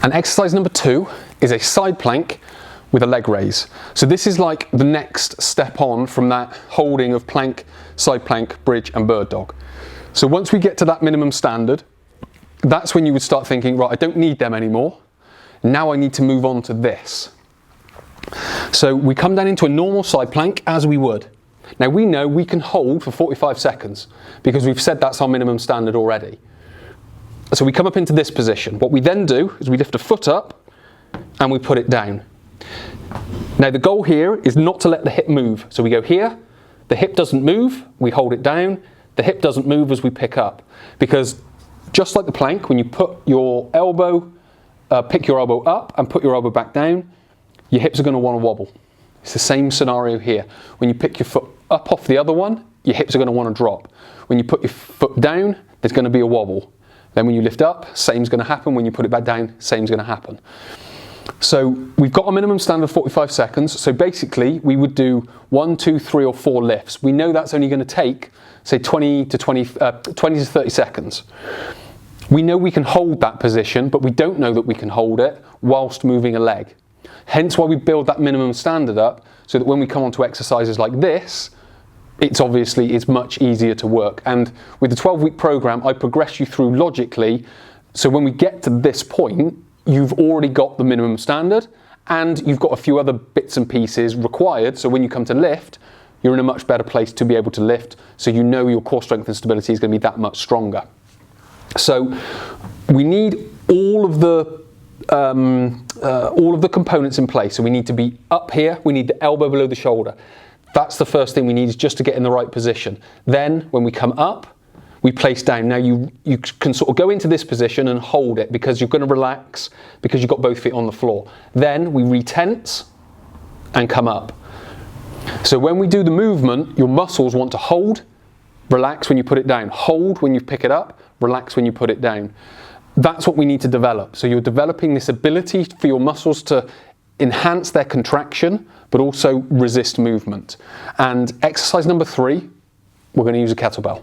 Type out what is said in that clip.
And exercise number 2 is a side plank with a leg raise. So this is like the next step on from that holding of plank, side plank, bridge and bird dog. So once we get to that minimum standard, that's when you would start thinking, right, I don't need them anymore. Now I need to move on to this. So we come down into a normal side plank as we would. Now we know we can hold for 45 seconds because we've said that's our minimum standard already. So we come up into this position. What we then do is we lift a foot up and we put it down. Now the goal here is not to let the hip move. So we go here, the hip doesn't move, we hold it down, the hip doesn't move as we pick up. Because just like the plank, when you put your elbow, pick your elbow up and put your elbow back down, your hips are going to want to wobble. It's the same scenario here. When you pick your foot up off the other one, your hips are going to want to drop. When you put your foot down, there's going to be a wobble. Then when you lift up, same's going to happen. When you put it back down, same's going to happen. So we've got a minimum standard of 45 seconds. So basically we would do 1, 2, 3 or 4 lifts. We know that's only going to take, say 20 to 30 seconds. We know we can hold that position, but we don't know that we can hold it whilst moving a leg. Hence why we build that minimum standard up, so that when we come onto exercises like this, it's much easier to work. And with the 12-week program, I progress you through logically. So when we get to this point, you've already got the minimum standard and you've got a few other bits and pieces required. So when you come to lift, you're in a much better place to be able to lift. So you know your core strength and stability is going to be that much stronger. So we need all of the components in place. So we need to be up here, we need the elbow below the shoulder. That's the first thing we need, is just to get in the right position. Then when we come up, we place down. Now you can sort of go into this position and hold it because you're going to relax because you've got both feet on the floor. Then we retense and come up. So when we do the movement, your muscles want to hold, relax when you put it down, hold when you pick it up, relax when you put it down. That's what we need to develop. So you're developing this ability for your muscles to enhance their contraction, but also resist movement. And exercise number 3, we're going to use a kettlebell.